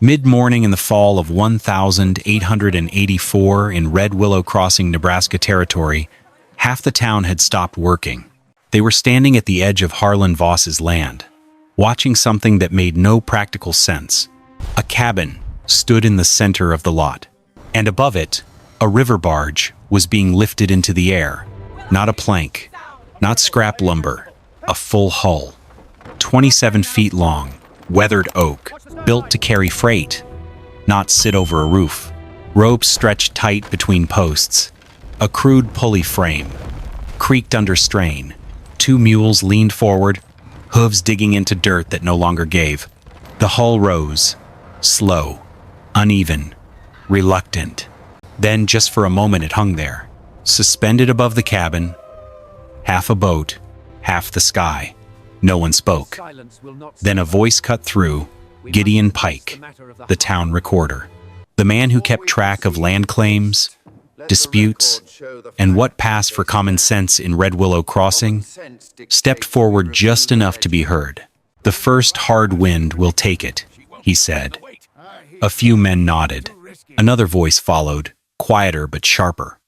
Mid-morning in the fall of 1884 in Red Willow Crossing, Nebraska territory, half the town had stopped working. They were standing at the edge of Harlan Voss's land, watching something that made no practical sense. A cabin stood in the center of the lot, and above it, a river barge was being lifted into the air. Not a plank, not scrap lumber, a full hull. 27 feet long, weathered oak, built to carry freight, not sit over a roof. Ropes stretched tight between posts. A crude pulley frame creaked under strain. Two mules leaned forward, hooves digging into dirt that no longer gave. The hull rose, slow, uneven, reluctant. Then, just for a moment, it hung there, suspended above the cabin, half a boat, half the sky. No one spoke. Then a voice cut through. Gideon Pike, the town recorder, the man who kept track of land claims, disputes, and what passed for common sense in Red Willow Crossing, stepped forward just enough to be heard. "The first hard wind will take it," he said. A few men nodded. Another voice followed, quieter but sharper.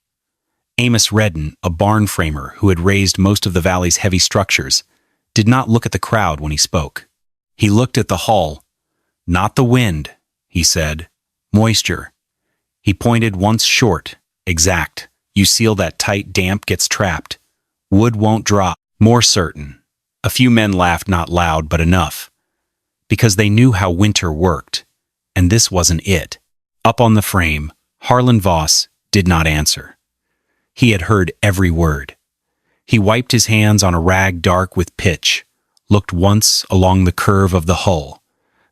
Amos Redden, a barn framer who had raised most of the valley's heavy structures, did not look at the crowd when he spoke. He looked at the hull. "Not the wind," he said. "Moisture." He pointed once short, exact. "You seal that tight, damp gets trapped. Wood won't drop." More certain. A few men laughed, not loud, but enough. Because they knew how winter worked. And this wasn't it. Up on the frame, Harlan Voss did not answer. He had heard every word. He wiped his hands on a rag dark with pitch, looked once along the curve of the hull,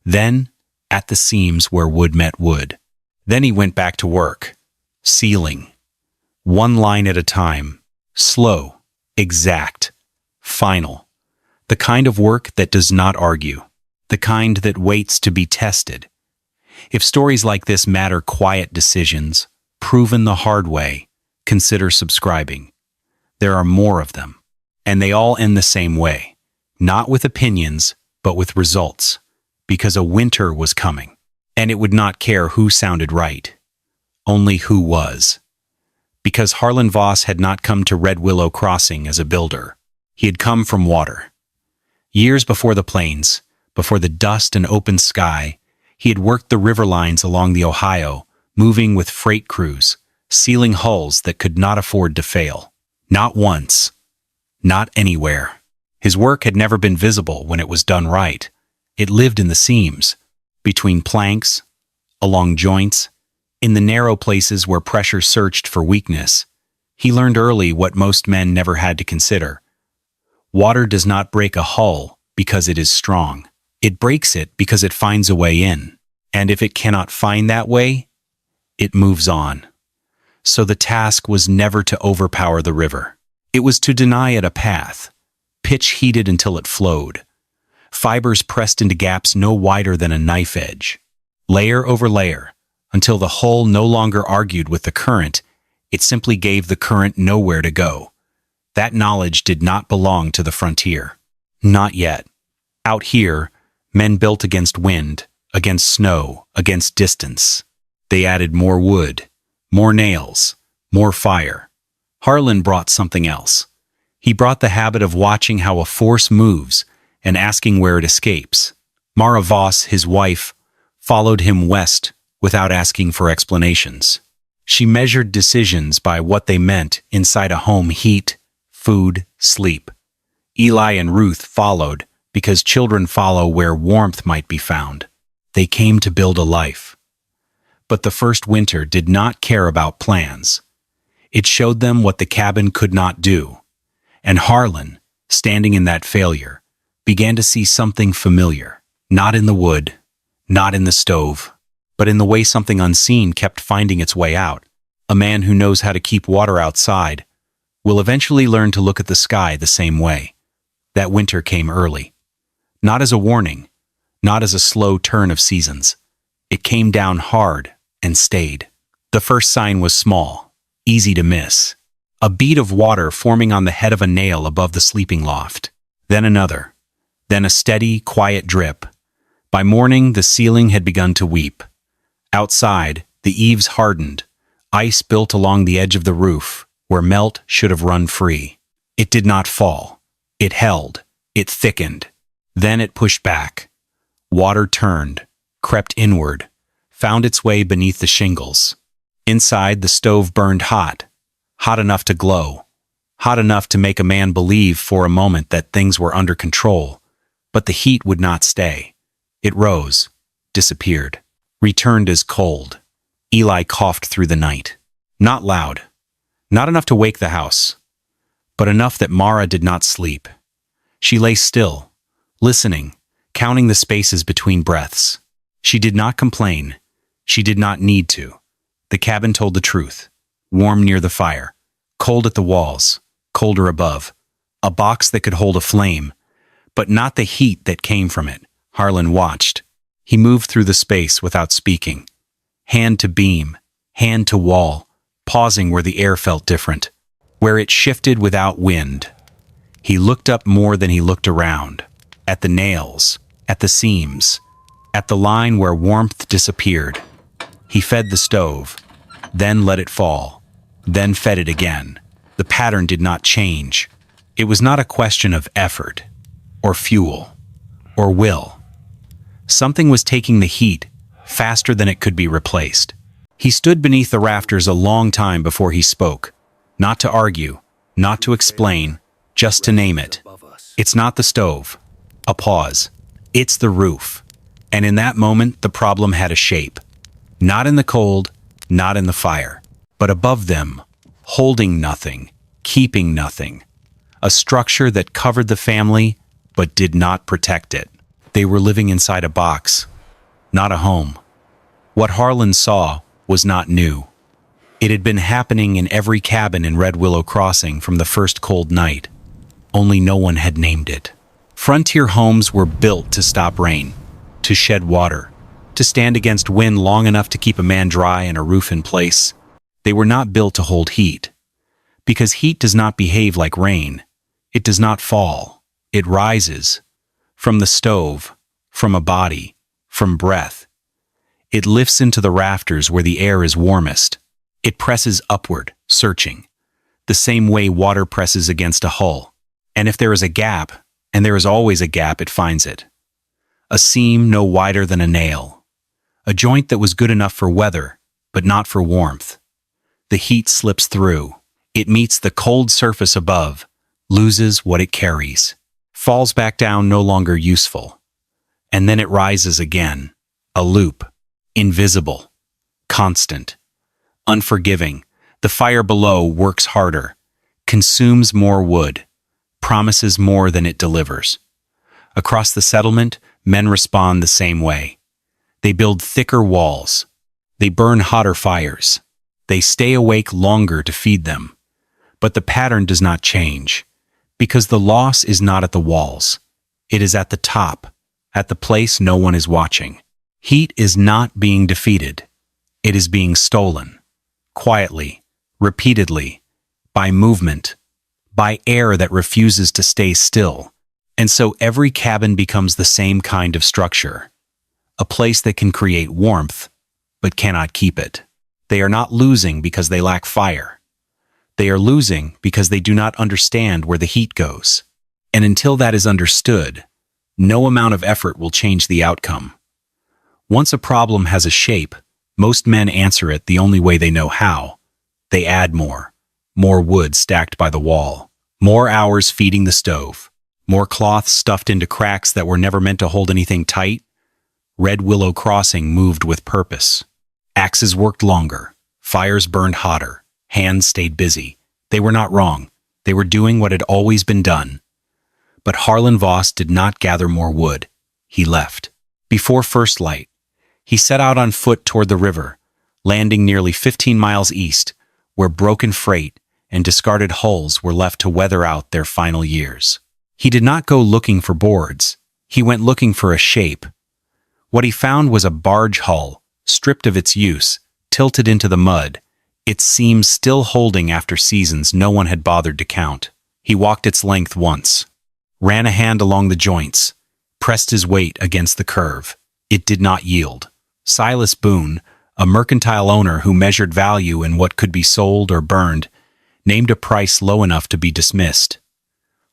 then at the seams where wood met wood. Then he went back to work, sealing. One line at a time, slow, exact, final. The kind of work that does not argue, the kind that waits to be tested. If stories like this matter, quiet decisions, proven the hard way, consider subscribing. There are more of them, and they all end the same way, not with opinions, but with results. Because a winter was coming, and it would not care who sounded right, only who was. Because Harlan Voss had not come to Red Willow Crossing as a builder. He had come from water. Years before the plains, before the dust and open sky, he had worked the river lines along the Ohio, moving with freight crews, sealing hulls that could not afford to fail. Not once, not anywhere. His work had never been visible when it was done right. It lived in the seams, between planks, along joints, in the narrow places where pressure searched for weakness. He learned early what most men never had to consider. Water does not break a hull because it is strong. It breaks it because it finds a way in. And if it cannot find that way, it moves on. So the task was never to overpower the river. It was to deny it a path, pitch heated until it flowed. Fibers pressed into gaps no wider than a knife edge, layer over layer, until the hull no longer argued with the current. It simply gave the current nowhere to go. That knowledge did not belong to the frontier. Not yet. Out here, men built against wind, against snow, against distance. They added more wood, more nails, more fire. Harlan brought something else. He brought the habit of watching how a force moves and asking where it escapes. Mara Voss, his wife, followed him west without asking for explanations. She measured decisions by what they meant inside a home: heat, food, sleep. Eli and Ruth followed because children follow where warmth might be found. They came to build a life. But the first winter did not care about plans. It showed them what the cabin could not do. And Harlan, standing in that failure, began to see something familiar, not in the wood, not in the stove, but in the way something unseen kept finding its way out. A man who knows how to keep water outside will eventually learn to look at the sky the same way. That winter came early. Not as a warning, not as a slow turn of seasons. It came down hard and stayed. The first sign was small, easy to miss. A bead of water forming on the head of a nail above the sleeping loft. Then another. Then a steady, quiet drip. By morning, the ceiling had begun to weep. Outside, the eaves hardened. Ice built along the edge of the roof, where melt should have run free. It did not fall. It held. It thickened. Then it pushed back. Water turned, crept inward, found its way beneath the shingles. Inside, the stove burned hot, hot enough to glow, hot enough to make a man believe for a moment that things were under control. But the heat would not stay. It rose, disappeared, returned as cold. Eli coughed through the night. Not loud, not enough to wake the house, but enough that Mara did not sleep. She lay still, listening, counting the spaces between breaths. She did not complain. She did not need to. The cabin told the truth. Warm near the fire, cold at the walls, colder above. A box that could hold a flame, but not the heat that came from it. Harlan watched. He moved through the space without speaking. Hand to beam, hand to wall, pausing where the air felt different, where it shifted without wind. He looked up more than he looked around, at the nails, at the seams, at the line where warmth disappeared. He fed the stove, then let it fall, then fed it again. The pattern did not change. It was not a question of effort, or fuel, or will. Something was taking the heat faster than it could be replaced. He stood beneath the rafters a long time before he spoke, not to argue, not to explain, just to name it. It's not the stove. A pause. It's the roof. And in that moment, the problem had a shape. Not in the cold, not in the fire, but above them, holding nothing, keeping nothing. A structure that covered the family, but did not protect it. They were living inside a box, not a home. What Harlan saw was not new. It had been happening in every cabin in Red Willow Crossing from the first cold night. Only no one had named it. Frontier homes were built to stop rain, to shed water, to stand against wind long enough to keep a man dry and a roof in place. They were not built to hold heat, because heat does not behave like rain. It does not fall. It rises from the stove, from a body, from breath. It lifts into the rafters where the air is warmest. It presses upward, searching, the same way water presses against a hull. And if there is a gap, and there is always a gap, it finds it. A seam no wider than a nail. A joint that was good enough for weather, but not for warmth. The heat slips through. It meets the cold surface above, loses what it carries, falls back down no longer useful. And then it rises again. A loop. Invisible. Constant. Unforgiving. The fire below works harder, consumes more wood, promises more than it delivers. Across the settlement, men respond the same way. They build thicker walls. They burn hotter fires. They stay awake longer to feed them. But the pattern does not change, because the loss is not at the walls. It is at the top, at the place no one is watching. Heat is not being defeated. It is being stolen. Quietly, repeatedly, by movement, by air that refuses to stay still. And so every cabin becomes the same kind of structure. A place that can create warmth, but cannot keep it. They are not losing because they lack fire. They are losing because they do not understand where the heat goes. And until that is understood, no amount of effort will change the outcome. Once a problem has a shape, most men answer it the only way they know how. They add more wood stacked by the wall, more hours feeding the stove, more cloth stuffed into cracks that were never meant to hold anything tight. Red Willow Crossing moved with purpose. Axes worked longer, fires burned hotter, hands stayed busy. They were not wrong. They were doing what had always been done. But Harlan Voss did not gather more wood. He left. Before first light, he set out on foot toward the river, landing nearly 15 miles east, where broken freight and discarded hulls were left to weather out their final years. He did not go looking for boards. He went looking for a shape. What he found was a barge hull, stripped of its use, tilted into the mud, its seams still holding after seasons no one had bothered to count. He walked its length once, ran a hand along the joints, pressed his weight against the curve. It did not yield. Silas Boone, a mercantile owner who measured value in what could be sold or burned, named a price low enough to be dismissed.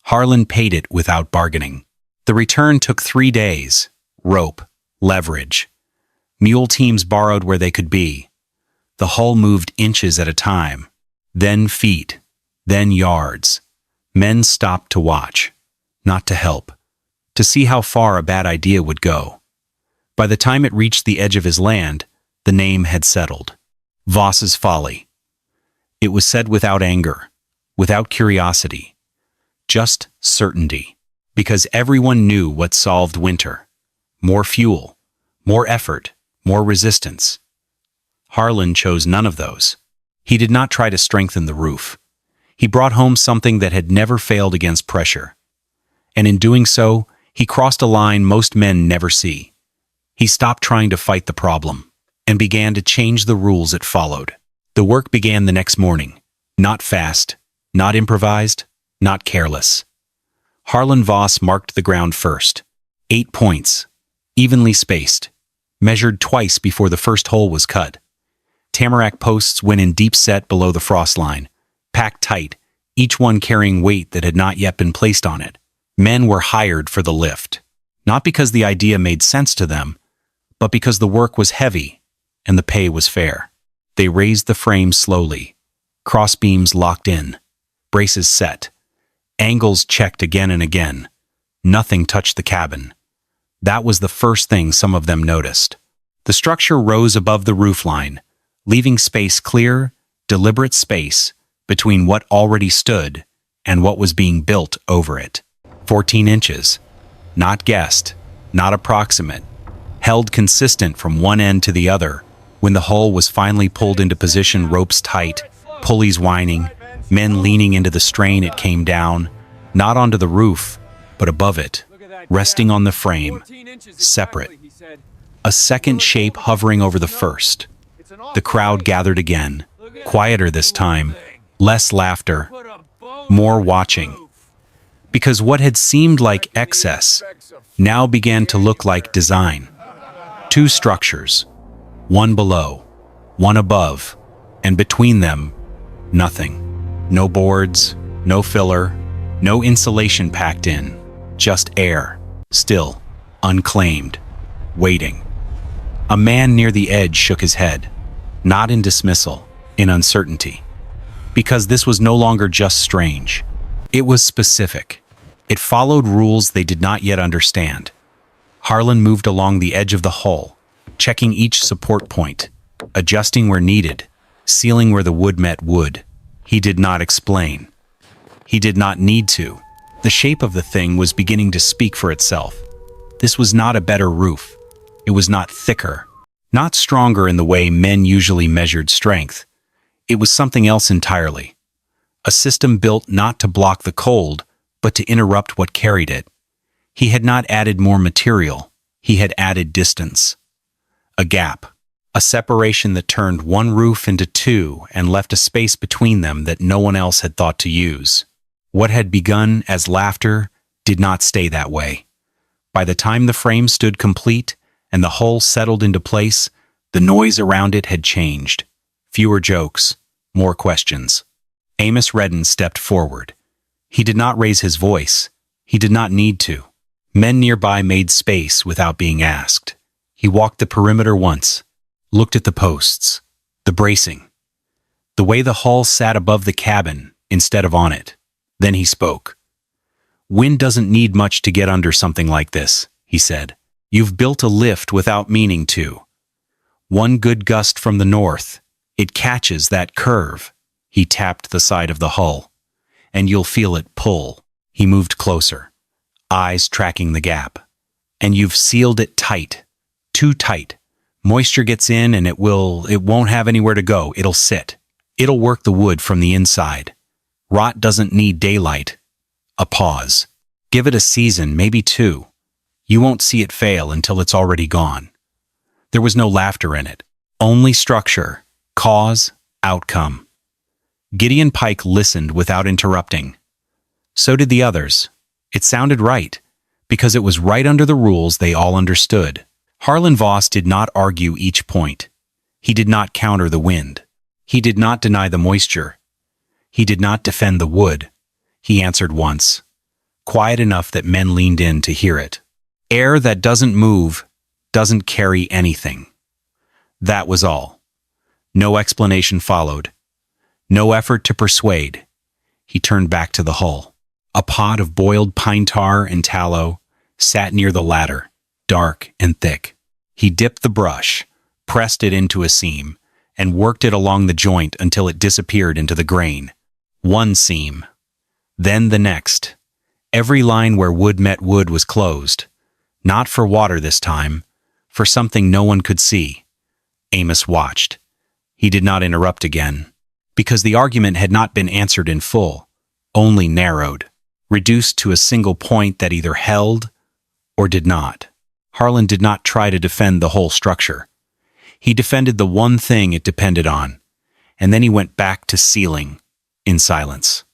Harlan paid it without bargaining. The return took 3 days. Rope, leverage. Mule teams borrowed where they could be. The hull moved inches at a time, then feet, then yards. Men stopped to watch, not to help, to see how far a bad idea would go. By the time it reached the edge of his land, the name had settled. Voss's Folly. It was said without anger, without curiosity, just certainty, because everyone knew what solved winter. More fuel, more effort, more resistance. Harlan chose none of those. He did not try to strengthen the roof. He brought home something that had never failed against pressure. And in doing so, he crossed a line most men never see. He stopped trying to fight the problem and began to change the rules it followed. The work began the next morning. Not fast, not improvised, not careless. Harlan Voss marked the ground first. 8 points, evenly spaced, measured twice before the first hole was cut. Tamarack posts went in deep set below the frost line, packed tight, each one carrying weight that had not yet been placed on it. Men were hired for the lift, not because the idea made sense to them, but because the work was heavy and the pay was fair. They raised the frame slowly, crossbeams locked in, braces set, angles checked again and again. Nothing touched the cabin. That was the first thing some of them noticed. The structure rose above the roofline, leaving space clear, deliberate space between what already stood and what was being built over it. 14 inches, not guessed, not approximate, held consistent from one end to the other. When the hull was finally pulled into position, ropes tight, pulleys whining, men leaning into the strain, it came down, not onto the roof, but above it, resting on the frame, separate. A second shape hovering over the first. The crowd gathered again, quieter this time, less laughter, more watching. Because what had seemed like excess now began to look like design. 2 structures, one below, one above, and between them, nothing. No boards, no filler, no insulation packed in, just air, still, unclaimed, waiting. A man near the edge shook his head, not in dismissal, in uncertainty. Because this was no longer just strange. It was specific. It followed rules they did not yet understand. Harlan moved along the edge of the hull, checking each support point, adjusting where needed, sealing where the wood met wood. He did not explain. He did not need to. The shape of the thing was beginning to speak for itself. This was not a better roof. It was not thicker, not stronger in the way men usually measured strength. It was something else entirely. A system built not to block the cold, but to interrupt what carried it. He had not added more material. He had added distance. A gap. A separation that turned one roof into 2 and left a space between them that no one else had thought to use. What had begun as laughter did not stay that way. By the time the frame stood complete and the hull settled into place, the noise around it had changed. Fewer jokes, more questions. Amos Redden stepped forward. He did not raise his voice. He did not need to. Men nearby made space without being asked. He walked the perimeter once, looked at the posts, the bracing, the way the hull sat above the cabin instead of on it. Then he spoke. "Wind doesn't need much to get under something like this," he said. "You've built a lift without meaning to. One good gust from the north, it catches that curve." He tapped the side of the hull. "And you'll feel it pull." He moved closer, eyes tracking the gap. "And you've sealed it tight, too tight. Moisture gets in and it won't have anywhere to go. It'll sit. It'll work the wood from the inside. Rot doesn't need daylight." A pause. "Give it a season, maybe 2. You won't see it fail until it's already gone." There was no laughter in it. Only structure, cause, outcome. Gideon Pike listened without interrupting. So did the others. It sounded right, because it was right under the rules they all understood. Harlan Voss did not argue each point. He did not counter the wind. He did not deny the moisture. He did not defend the wood. He answered once, quiet enough that men leaned in to hear it. Air that doesn't move doesn't carry anything. That was all. No explanation followed. No effort to persuade. He turned back to the hull. A pot of boiled pine tar and tallow sat near the ladder, dark and thick. He dipped the brush, pressed it into a seam, and worked it along the joint until it disappeared into the grain. One seam. Then the next. Every line where wood met wood was closed. Not for water this time, for something no one could see. Amos watched. He did not interrupt again, because the argument had not been answered in full, only narrowed, reduced to a single point that either held or did not. Harlan did not try to defend the whole structure. He defended the one thing it depended on, and then he went back to sealing, in silence.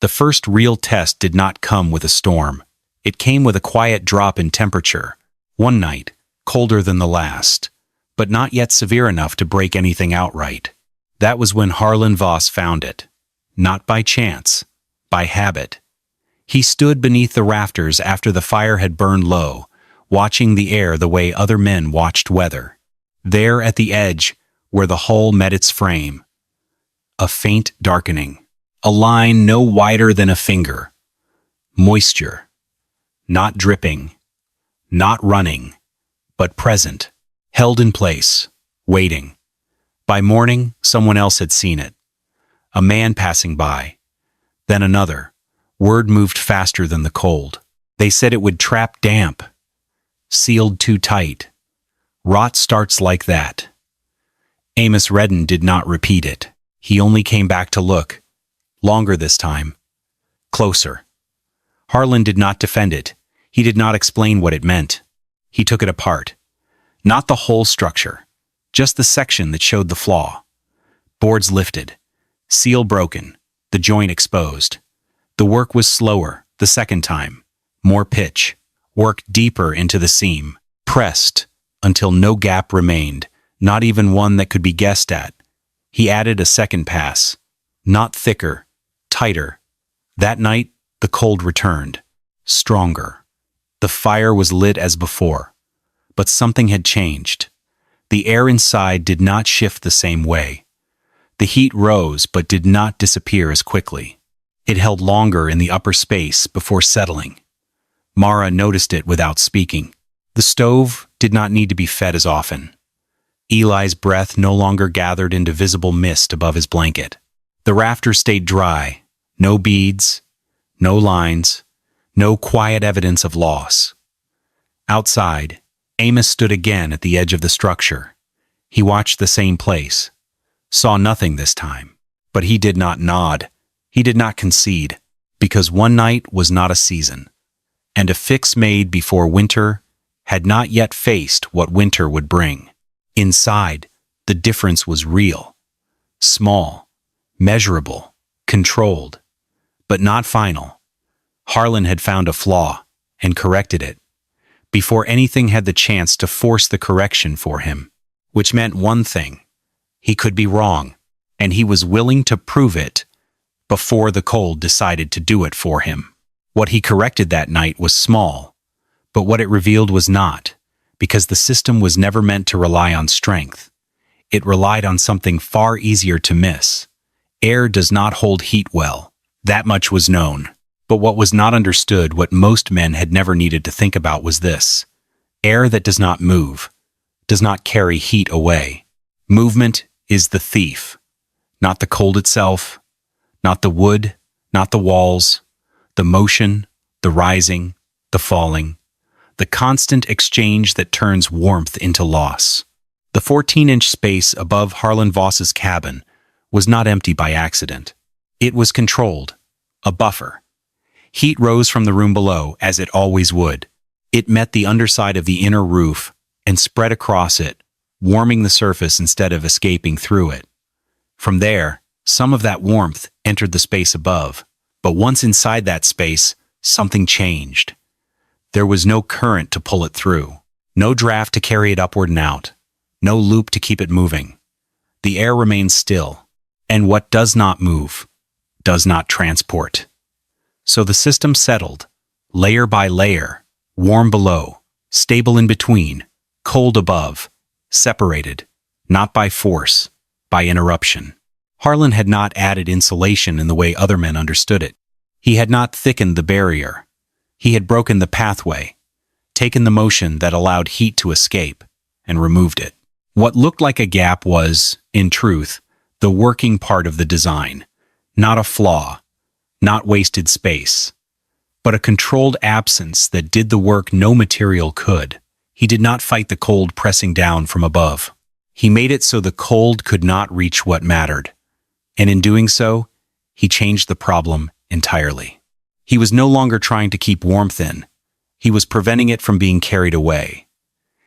The first real test did not come with a storm. It came with a quiet drop in temperature. One night, colder than the last, but not yet severe enough to break anything outright. That was when Harlan Voss found it. Not by chance, by habit. He stood beneath the rafters after the fire had burned low, watching the air the way other men watched weather. There at the edge, where the hull met its frame, a faint darkening, a line no wider than a finger. Moisture. Not dripping, not running, but present, held in place, waiting. By morning, someone else had seen it. A man passing by. Then another. Word moved faster than the cold. They said it would trap damp. Sealed too tight. Rot starts like that. Amos Redden did not repeat it. He only came back to look. Longer this time. Closer. Harlan did not defend it. He did not explain what it meant. He took it apart. Not the whole structure, just the section that showed the flaw. Boards lifted. Seal broken. The joint exposed. The work was slower, the second time. More pitch. Work deeper into the seam. Pressed until no gap remained, not even one that could be guessed at. He added a second pass. Not thicker, tighter. That night, the cold returned. Stronger. The fire was lit as before. But something had changed. The air inside did not shift the same way. The heat rose but did not disappear as quickly. It held longer in the upper space before settling. Mara noticed it without speaking. The stove did not need to be fed as often. Eli's breath no longer gathered into visible mist above his blanket. The rafters stayed dry. No beads, no lines, no quiet evidence of loss. Outside, Amos stood again at the edge of the structure. He watched the same place. Saw nothing this time. But he did not nod. He did not concede, because one night was not a season, and a fix made before winter had not yet faced what winter would bring. Inside, the difference was real. Small, measurable, controlled, but not final. Harlan had found a flaw and corrected it, before anything had the chance to force the correction for him, which meant one thing. He could be wrong, and he was willing to prove it before the cold decided to do it for him. What he corrected that night was small, but what it revealed was not, because the system was never meant to rely on strength. It relied on something far easier to miss. Air does not hold heat well. That much was known. But what was not understood, what most men had never needed to think about, was this. Air that does not move does not carry heat away. Movement is the thief, not the cold itself, not the wood, not the walls, the motion, the rising, the falling, the constant exchange that turns warmth into loss. The 14-inch space above Harlan Voss's cabin was not empty by accident. It was controlled, a buffer. Heat rose from the room below, as it always would. It met the underside of the inner roof and spread across it, warming the surface instead of escaping through it. From there, some of that warmth entered the space above, but once inside that space, something changed. There was no current to pull it through. No draft to carry it upward and out. No loop to keep it moving. The air remains still, and what does not move does not transport. So the system settled, layer by layer, warm below, stable in between, cold above, separated, not by force, by interruption. Harlan had not added insulation in the way other men understood it. He had not thickened the barrier. He had broken the pathway, taken the motion that allowed heat to escape, and removed it. What looked like a gap was, in truth, the working part of the design, not a flaw, not wasted space, but a controlled absence that did the work no material could. He did not fight the cold pressing down from above. He made it so the cold could not reach what mattered, and in doing so, he changed the problem entirely. He was no longer trying to keep warmth in. He was preventing it from being carried away.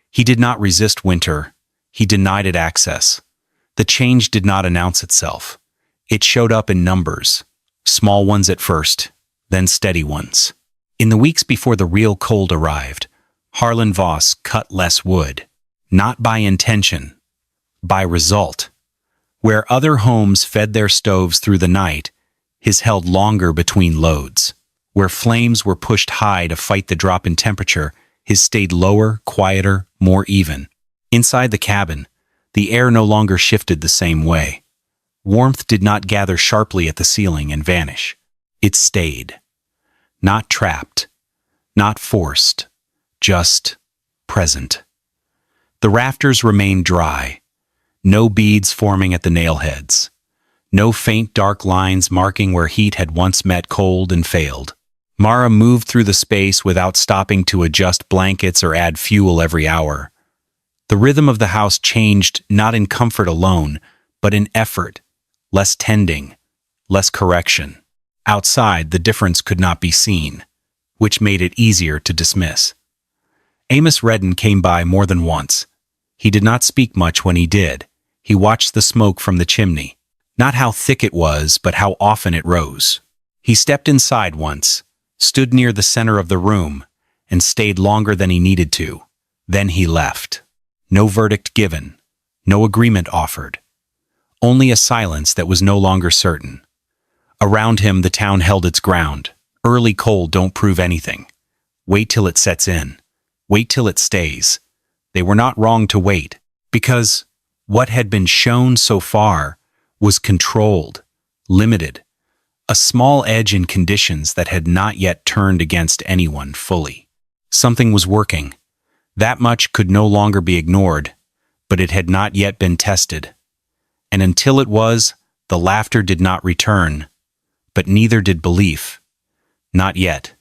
He did not resist winter. He denied it access. The change did not announce itself. It showed up in numbers, small ones at first, then steady ones. In the weeks before the real cold arrived, Harlan Voss cut less wood, not by intention, by result. Where other homes fed their stoves through the night, his held longer between loads. Where flames were pushed high to fight the drop in temperature, his stayed lower, quieter, more even. Inside the cabin, the air no longer shifted the same way. Warmth did not gather sharply at the ceiling and vanish. It stayed. Not trapped, not forced, just present. The rafters remained dry, no beads forming at the nail heads, no faint dark lines marking where heat had once met cold and failed. Mara moved through the space without stopping to adjust blankets or add fuel every hour. The rhythm of the house changed not in comfort alone, but in effort, less tending, less correction. Outside, the difference could not be seen, which made it easier to dismiss. Amos Redden came by more than once. He did not speak much when he did. He watched the smoke from the chimney. Not how thick it was, but how often it rose. He stepped inside once, stood near the center of the room, and stayed longer than he needed to. Then he left. No verdict given, no agreement offered. Only a silence that was no longer certain. Around him, the town held its ground. Early cold don't prove anything. Wait till it sets in. Wait till it stays. They were not wrong to wait, because what had been shown so far was controlled, limited, a small edge in conditions that had not yet turned against anyone fully. Something was working. That much could no longer be ignored, but it had not yet been tested. And until it was, the laughter did not return, but neither did belief. Not yet.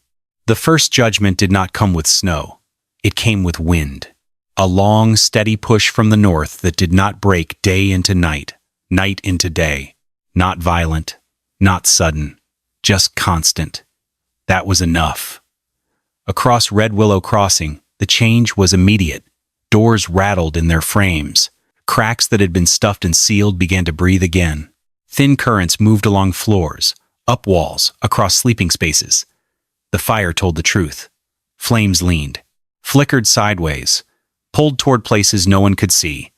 The first judgment did not come with snow. It came with wind. A long, steady push from the north that did not break day into night, night into day. Not violent, not sudden, just constant. That was enough. Across Red Willow Crossing, the change was immediate. Doors rattled in their frames. Cracks that had been stuffed and sealed began to breathe again. Thin currents moved along floors, up walls, across sleeping spaces. The fire told the truth. Flames leaned, flickered sideways, pulled toward places no one could see.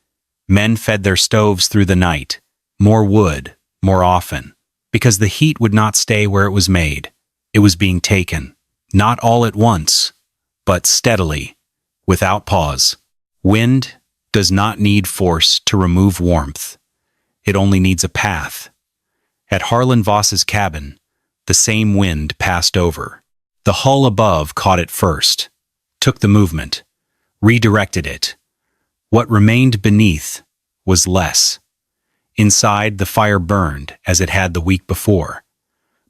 Men fed their stoves through the night. More wood, more often. Because the heat would not stay where it was made. It was being taken. Not all at once, but steadily, without pause. Wind does not need force to remove warmth. It only needs a path. At Harlan Voss's cabin, the same wind passed over. The hull above caught it first, took the movement, redirected it. What remained beneath was less. Inside, the fire burned as it had the week before,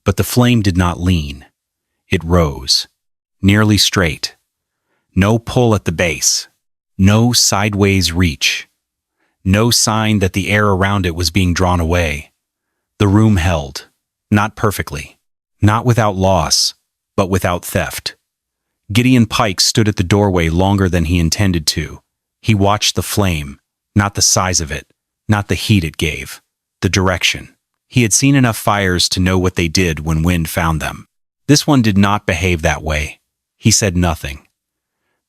but the flame did not lean. It rose, nearly straight. No pull at the base, no sideways reach, no sign that the air around it was being drawn away. The room held, not perfectly, not without loss, but without theft. Gideon Pike stood at the doorway longer than he intended to. He watched the flame, not the size of it, not the heat it gave, the direction. He had seen enough fires to know what they did when wind found them. This one did not behave that way. He said nothing.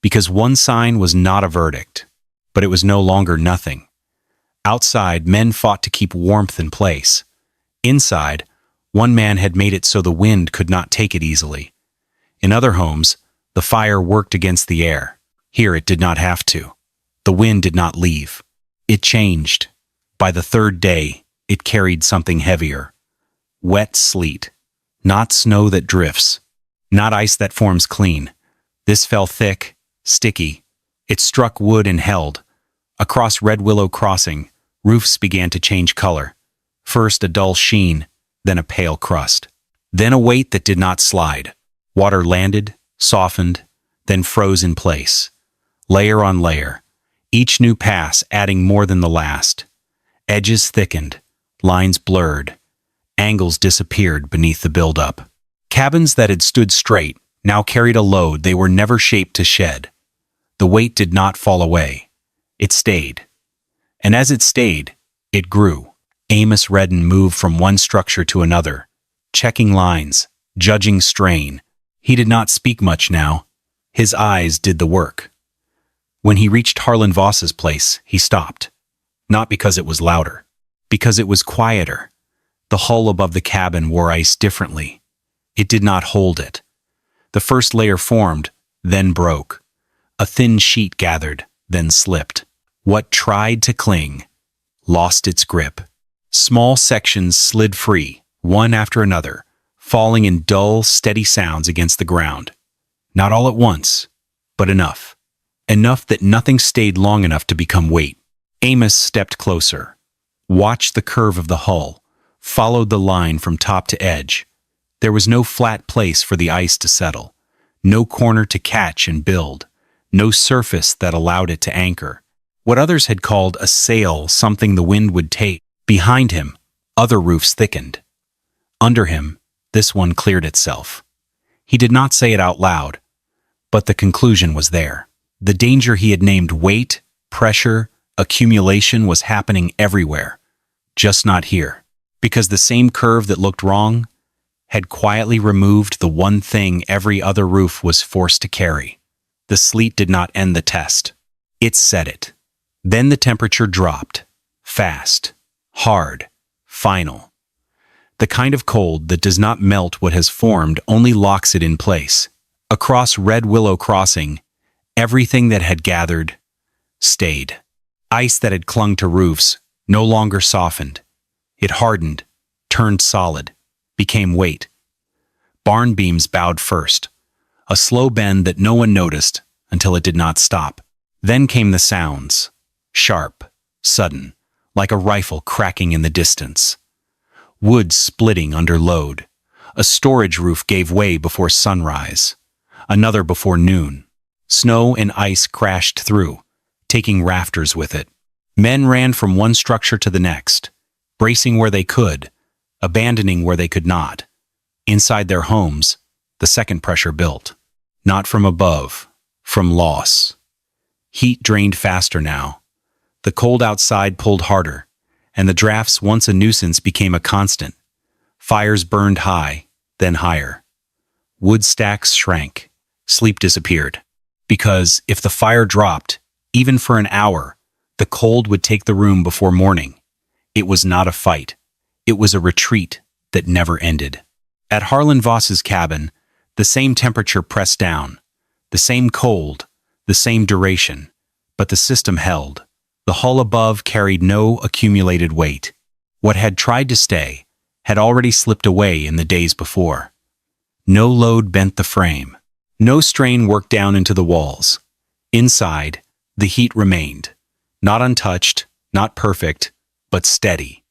Because one sign was not a verdict, but it was no longer nothing. Outside, men fought to keep warmth in place. Inside, one man had made it so the wind could not take it easily. In other homes, the fire worked against the air. Here it did not have to. The wind did not leave. It changed. By the third day, it carried something heavier. Wet sleet. Not snow that drifts. Not ice that forms clean. This fell thick, sticky. It struck wood and held. Across Red Willow Crossing, roofs began to change color. First a dull sheen, then a pale crust. Then a weight that did not slide. Water landed, softened, then froze in place. Layer on layer. Each new pass adding more than the last. Edges thickened, lines blurred. Angles disappeared beneath the buildup. Cabins that had stood straight now carried a load they were never shaped to shed. The weight did not fall away. It stayed. And as it stayed, it grew. Amos Redden moved from one structure to another, checking lines, judging strain. He did not speak much now. His eyes did the work. When he reached Harlan Voss's place, he stopped. Not because it was louder, because it was quieter. The hull above the cabin wore ice differently. It did not hold it. The first layer formed, then broke. A thin sheet gathered, then slipped. What tried to cling lost its grip. Small sections slid free, one after another, falling in dull, steady sounds against the ground. Not all at once, but enough. Enough that nothing stayed long enough to become weight. Amos stepped closer, watched the curve of the hull, followed the line from top to edge. There was no flat place for the ice to settle, no corner to catch and build, no surface that allowed it to anchor. What others had called a sail, something the wind would take. Behind him, other roofs thickened. Under him, this one cleared itself. He did not say it out loud, but the conclusion was there. The danger he had named weight, pressure, accumulation was happening everywhere, just not here. Because the same curve that looked wrong had quietly removed the one thing every other roof was forced to carry. The sleet did not end the test. It set it. Then the temperature dropped. Fast. Hard. Final. The kind of cold that does not melt what has formed, only locks it in place. Across Red Willow Crossing, everything that had gathered stayed. Ice that had clung to roofs no longer softened. It hardened, turned solid, became weight. Barn beams bowed first, a slow bend that no one noticed until it did not stop. Then came the sounds, sharp, sudden, like a rifle cracking in the distance. Wood splitting under load. A storage roof gave way before sunrise, another before noon. Snow and ice crashed through, taking rafters with it. Men ran from one structure to the next, bracing where they could, abandoning where they could not. Inside their homes, the second pressure built. Not from above, from loss. Heat drained faster now. The cold outside pulled harder, and the drafts once a nuisance became a constant. Fires burned high, then higher. Wood stacks shrank. Sleep disappeared. Because if the fire dropped, even for an hour, the cold would take the room before morning. It was not a fight. It was a retreat that never ended. At Harlan Voss's cabin, the same temperature pressed down, the same cold, the same duration, but the system held. The hull above carried no accumulated weight. What had tried to stay had already slipped away in the days before. No load bent the frame. No strain worked down into the walls. Inside, the heat remained. Not untouched, not perfect, but steady.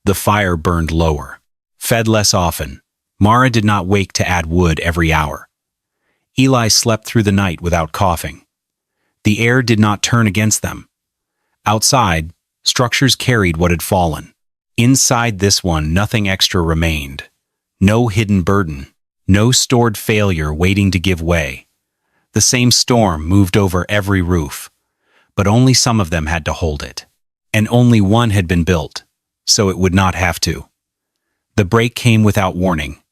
The fire burned lower. Fed less often. Mara did not wake to add wood every hour. Eli slept through the night without coughing. The air did not turn against them. Outside, structures carried what had fallen. Inside this one, nothing extra remained. No hidden burden. No stored failure waiting to give way. The same storm moved over every roof, but only some of them had to hold it. And only one had been built, so it would not have to. The break came without warning.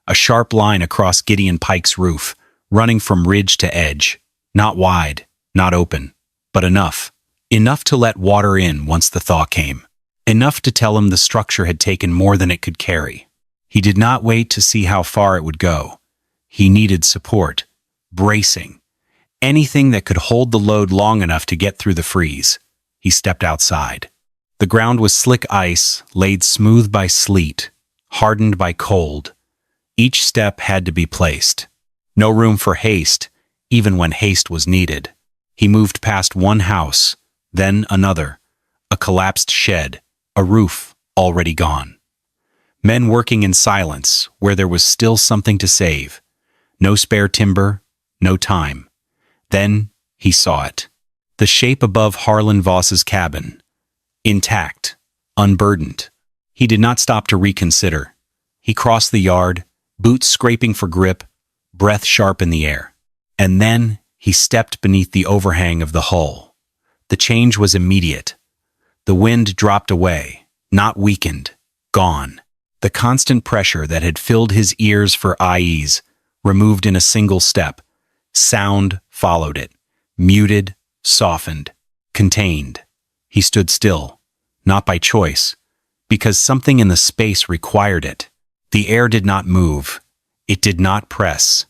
A sharp line across Gideon Pike's roof, running from ridge to edge. Not wide, not open, but enough. Enough to let water in once the thaw came. Enough to tell him the structure had taken more than it could carry. He did not wait to see how far it would go. He needed support, bracing, anything that could hold the load long enough to get through the freeze. He stepped outside. The ground was slick ice, laid smooth by sleet, hardened by cold. Each step had to be placed. No room for haste, even when haste was needed. He moved past one house, then another, a collapsed shed, a roof already gone. Men working in silence, where there was still something to save. No spare timber, no time. Then he saw it. The shape above Harlan Voss's cabin. Intact, unburdened. He did not stop to reconsider. He crossed the yard, boots scraping for grip, breath sharp in the air. And then he stepped beneath the overhang of the hull. The change was immediate. The wind dropped away, not weakened, gone. The constant pressure that had filled his ears for ease removed in a single step. Sound followed it, muted, softened, contained. He stood still, not by choice, because something in the space required it. The air did not move. It did not press.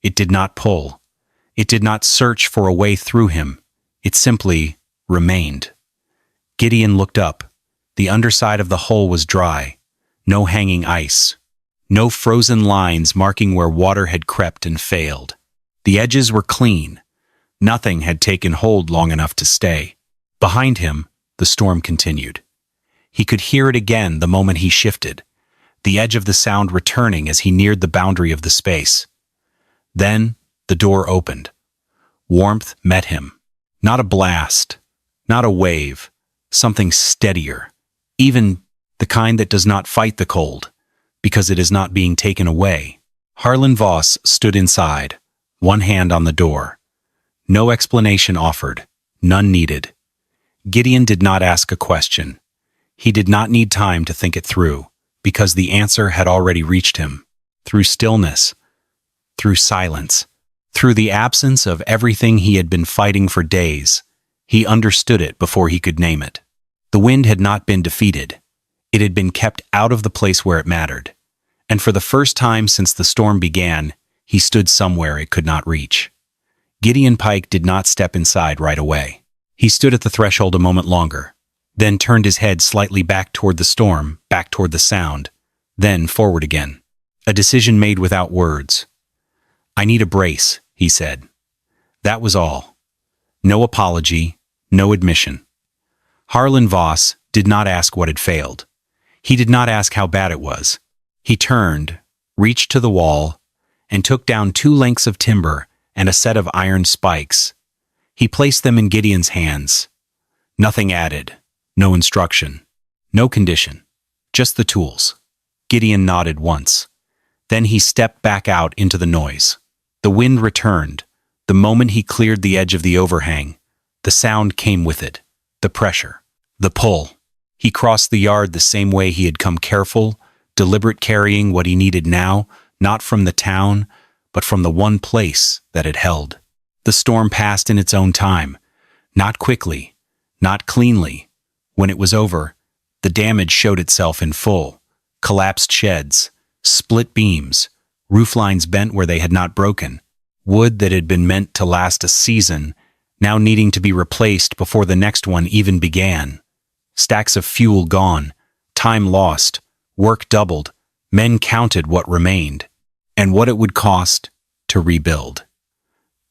It did not pull. It did not search for a way through him. It simply remained. Gideon looked up. The underside of the hull was dry. No hanging ice. No frozen lines marking where water had crept and failed. The edges were clean. Nothing had taken hold long enough to stay. Behind him, the storm continued. He could hear it again the moment he shifted, the edge of the sound returning as he neared the boundary of the space. Then the door opened. Warmth met him. Not a blast, not a wave, something steadier, even the kind that does not fight the cold, because it is not being taken away. Harlan Voss stood inside, one hand on the door. No explanation offered, none needed. Gideon did not ask a question. He did not need time to think it through, because the answer had already reached him. Through stillness, through silence, through the absence of everything he had been fighting for days, he understood it before he could name it. The wind had not been defeated. It had been kept out of the place where it mattered. And for the first time since the storm began, he stood somewhere it could not reach. Gideon Pike did not step inside right away. He stood at the threshold a moment longer, then turned his head slightly back toward the storm, back toward the sound, then forward again. A decision made without words. "I need a brace," he said. That was all. No apology, no admission. Harlan Voss did not ask what had failed. He did not ask how bad it was. He turned, reached to the wall, and took down 2 lengths of timber and a set of iron spikes. He placed them in Gideon's hands. Nothing added, no instruction, no condition, just the tools. Gideon nodded once. Then he stepped back out into the noise. The wind returned. The moment he cleared the edge of the overhang, the sound came with it, the pressure, the pull. He crossed the yard the same way he had come, careful, deliberate, carrying what he needed now, not from the town, but from the one place that it held. The storm passed in its own time, not quickly, not cleanly. When it was over, the damage showed itself in full. Collapsed sheds, split beams, roof lines bent where they had not broken, wood that had been meant to last a season, now needing to be replaced before the next one even began. Stacks of fuel gone, time lost, work doubled, men counted what remained, and what it would cost to rebuild.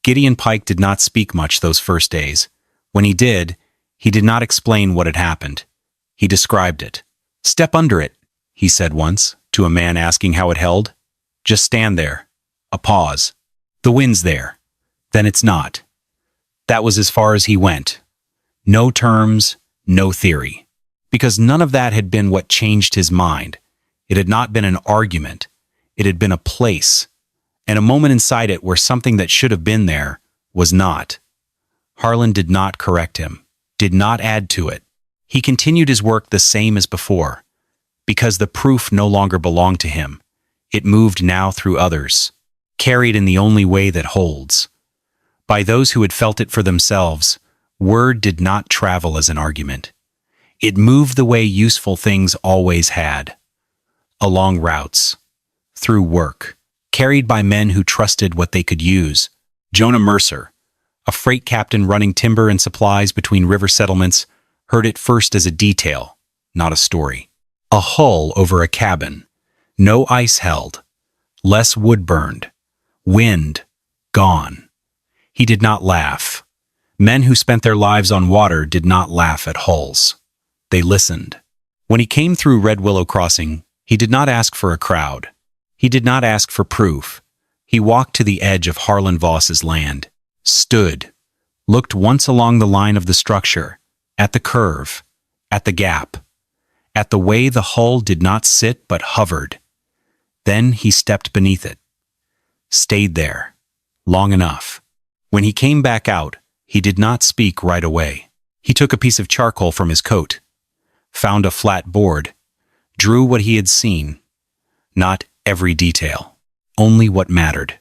Gideon Pike did not speak much those first days. When he did not explain what had happened. He described it. "Step under it," he said once, to a man asking how it held. "Just stand there." A pause. "The wind's there. Then it's not." That was as far as he went. No terms, no theory. Because none of that had been what changed his mind. It had not been an argument. It had been a place, and a moment inside it where something that should have been there was not. Harlan did not correct him, did not add to it. He continued his work the same as before, because the proof no longer belonged to him. It moved now through others, carried in the only way that holds. By those who had felt it for themselves, word did not travel as an argument. It moved the way useful things always had. Along routes, through work, carried by men who trusted what they could use. Jonah Mercer, a freight captain running timber and supplies between river settlements, heard it first as a detail, not a story. A hull over a cabin, no ice held, less wood burned, wind gone. He did not laugh. Men who spent their lives on water did not laugh at hulls. They listened. When he came through Red Willow Crossing, he did not ask for a crowd. He did not ask for proof. He walked to the edge of Harlan Voss's land, stood, looked once along the line of the structure, at the curve, at the gap, at the way the hull did not sit but hovered. Then he stepped beneath it, stayed there, long enough. When he came back out, he did not speak right away. He took a piece of charcoal from his coat, found a flat board, drew what he had seen. Not every detail, only what mattered.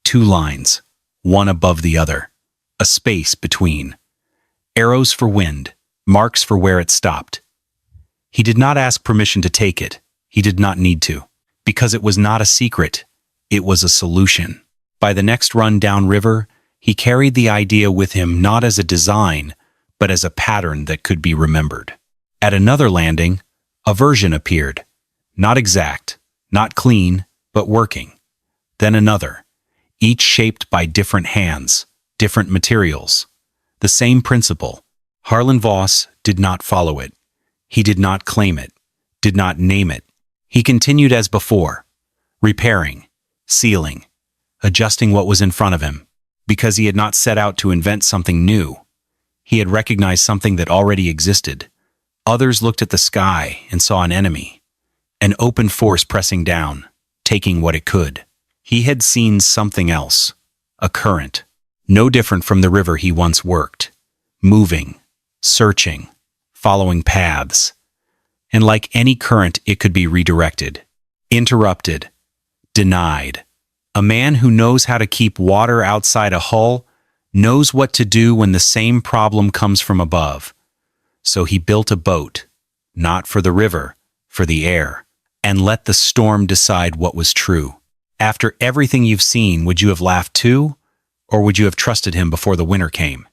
2 lines, one above the other, a space between. Arrows for wind, marks for where it stopped. He did not ask permission to take it. He did not need to, because it was not a secret. It was a solution. By the next run downriver, he carried the idea with him not as a design, but as a pattern that could be remembered. At another landing, a version appeared. Not exact, not clean, but working. Then another, each shaped by different hands, different materials. The same principle. Harlan Voss did not follow it. He did not claim it, did not name it. He continued as before, repairing, sealing, adjusting what was in front of him, because he had not set out to invent something new. He had recognized something that already existed. Others looked at the sky and saw an enemy, an open force pressing down, taking what it could. He had seen something else, a current, no different from the river he once worked, moving, searching, following paths. And like any current, it could be redirected, interrupted, denied. A man who knows how to keep water outside a hull knows what to do when the same problem comes from above. So he built a boat, not for the river, for the air, and let the storm decide what was true. After everything you've seen, would you have laughed too? Or would you have trusted him before the winter came?